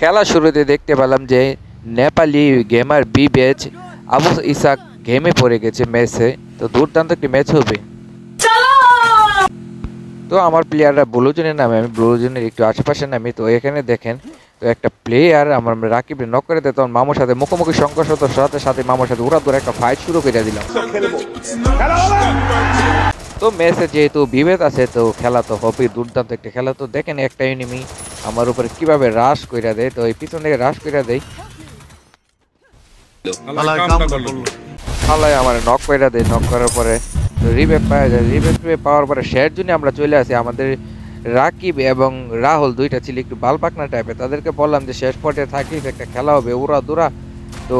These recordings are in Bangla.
খেলা শুরুতে দেখতে পেলাম যে Nepali gamer B batch Abu Ishaq গেমে পড়ে গেছে ম্যাচে। তো দুর্দান্ত একটি ম্যাচ হবে। তো আমার প্লেয়াররা ব্লু জোনে নামে, আমি ব্লু জোনের একটু আশেপাশে নামি। তো এখানে দেখেন, তো একটা প্লেয়ার আমার রাকিবকে নক করে দেয়, তখন মামুর সাথে মুখোমুখি সংঘর্ষের সাথে সাথে মামুর সাথে ওরা ধরে একটা ফাইট শুরু করে দিলাম। তো ম্যাচে যেহেতু বিভেদ আছে, তো খেলা তো হবে, দুর্দান্ত একটা খেলা। তো দেখেন একটা এনিমি আমার উপরে কিভাবে রাশ কইরা দেয়। তো এই পিছন থেকে রাশ কইরা দেয়, হালায় আমার নক কইরা দেয়। নক করার পরে রিভেভ পাওয়া যায়। রিভেভ পাওয়ার পরে শেষ জন্য আমরা চলে আসি। আমাদের রাকিব এবং রাহুল দুইটা ছিল একটু বালপাকনা টাইপের, তাদেরকে বললাম যে শেষ পর্যায়ে থাকিস, একটা খেলা হবে ওরা দুরা। তো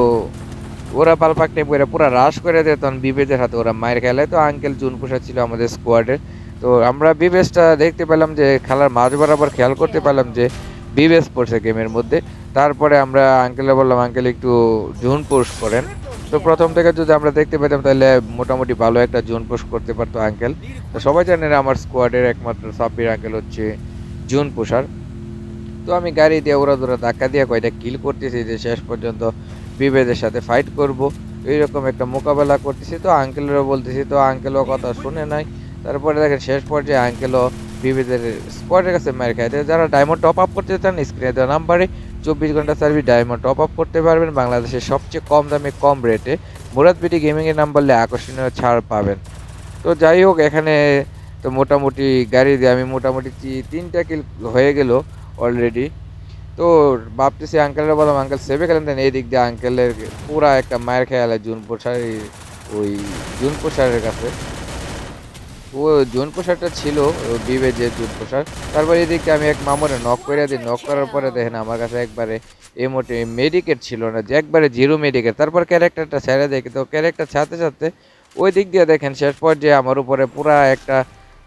ওরা পালপাক টাইপ করে পুরো রাশ করে দেয়, তখন বিবেজের হাতে ওরা মায়ের খেলায়। তো আঙ্কেল জুন পোষা ছিল আমাদের স্কোয়াডের। তো আমরা বিবেজটা দেখতে পেলাম যে খেলার মাঝ বরাবর খেয়াল করতে পেলাম যে বিবেজ পড়ছে গেমের মধ্যে। তারপরে আমরা আঙ্কেলে বললাম আঙ্কেল একটু জুন পোষ করেন। তো প্রথম থেকে যদি আমরা দেখতে পেতাম তাহলে মোটামুটি ভালো একটা জুন পোষ করতে পারতো আঙ্কেল। তো সবাই জানেন আমার স্কোয়াডের একমাত্র সাব্বির আঙ্কেল হচ্ছে জুন পোষার। তো আমি গাড়ি দিয়ে ওরা ধরে ধাক্কা দিয়ে কয়টা কিল করতেছি যে শেষ পর্যন্ত বিভেদের সাথে ফাইট করব, এইরকম একটা মোকাবেলা করতেছি। তো আঙ্কেলেরও বলতেছি, তো আঙ্কেলও কথা শুনে নাই। তারপরে দেখেন শেষ পর্যায়ে আঙ্কেলও বিভেদের স্কোয়াডের কাছে মার খায়। যারা ডায়মন্ড টপ আপ করতে চান স্ক্রিনে দেওয়া নাম্বারে 24 ঘন্টা সার্ভিস ডায়মন্ড টপ আপ করতে পারবেন বাংলাদেশের সবচেয়ে কম দামে কম রেটে। মুরাদ বিডি গেমিংয়ের নাম বললে আকর্ষণীয় ছাড় পাবেন। তো যাই হোক, এখানে তো মোটামুটি গাড়ি দিয়ে আমি মোটামুটি 3টা কিল হয়ে গেল অলরেডি। তো ভাবতেছি আঙ্কেলের বললাম আঙ্কেল সেভে খেলেন দেন, এই দিক দিয়ে আঙ্কেলের পুরা একটা মায়ের খেয়াল জুন পোষার, ওই জুন পোষারের কাছে। ও জুন পোষারটা ছিল বিবেজের জুন পোষার। তারপর এদিকে আমি এক মামুরে নক করে দিই। নক করার পরে দেখেন আমার কাছে একবারে মোটে মেডিকেট ছিল না, যে একবারে জিরো মেডিকেট। তারপর ক্যারেক্টারটা ছেড়ে দেখি, তো ক্যারেক্টার ছাড়তে ছাড়তে ওই দিক দিয়ে দেখেন শেষ পর্যায়ে আমার উপরে পুরা একটা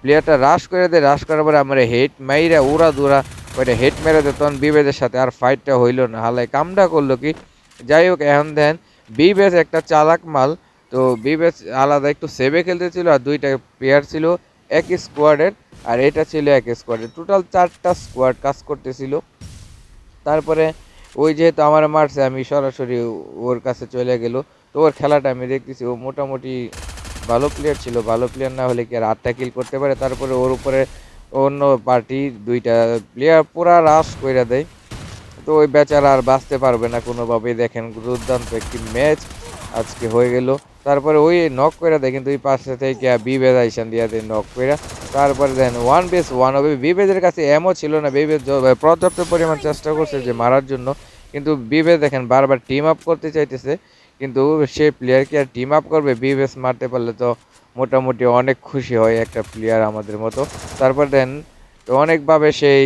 প্লেয়ারটা রাশ করে দেয়। রাশ করার পরে আমার হেড মাইরা উড়া দুরা ওইটা হেড মেরে দেয়, তখন বিবেজের সাথে আর ফাইটটা হইল না, হালাই কামটা করলো কি। যাই হোক, এখন দেন বিবেজ একটা চালাক মাল। তো বিবেজ আলাদা একটু সেভে খেলতেছিল, আর দুইটা প্লেয়ার ছিল এক স্কোয়াডের, আর এটা ছিল এক স্কোয়াডের, টোটাল 4টা স্কোয়াড কাজ করতেছিল। তারপরে ওই যেহেতু আমার মারছে, আমি সরাসরি ওর কাছে চলে গেল। তো ওর খেলাটা আমি দেখতেছি, ও মোটামুটি ভালো প্লেয়ার ছিল, ভালো প্লেয়ার না হলে কি আর 8টা কিল করতে পারে। তারপরে ওর উপরে অন্য পার্টি দুইটা প্লেয়ার পুরা রাশ কইরা দেয়। তো ওই বেচারা আর বাঁচতে পারবে না কোনোভাবেই। দেখেন দুর্দান্ত একটি ম্যাচ আজকে হয়ে গেল। তারপরে ওই নক করে দেয়, কিন্তু ওই পাশে থেকে বিভেদ আইসান দিয়া দেয় নক করে। তারপরে দেন 1vs1 হবে। বিভেদের কাছে এমও ছিল না, বিভেদ পর্যাপ্ত পরিমাণ চেষ্টা করছে যে মারার জন্য, কিন্তু বিভেদ দেখেন বারবার টিম আপ করতে চাইতেছে, কিন্তু সে প্লেয়ার কি আর টিম আপ করবে? বিভেদ মারতে পারলে তো মোটামুটি অনেক খুশি হয় একটা প্লেয়ার আমাদের মতো। তারপর দেন তো অনেকভাবে সেই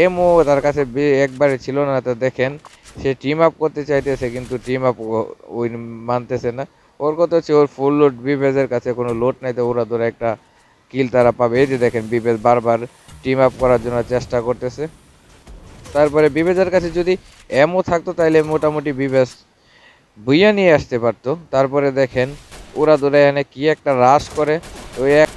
এমও তার কাছে একবারে ছিল না। তো দেখেন সে টিম আপ করতে চাইতেছে, কিন্তু টিম আপ ওই মানতেছে না। ওর কথা হচ্ছে ওর ফুল লোড, বিভেজের কাছে কোনো লোড নাই, তো ওরা ধরে একটা কিল তারা পাবে। এই যে দেখেন বিভেজ বারবার টিম আপ করার জন্য চেষ্টা করতেছে। তারপরে বিভেজের কাছে যদি এমও থাকতো তাইলে মোটামুটি বিভেজ বুইয়া নিয়ে আসতে পারতো। তারপরে দেখেন ওরা ধরে এনে কি একটা রাশ করে, ওই এক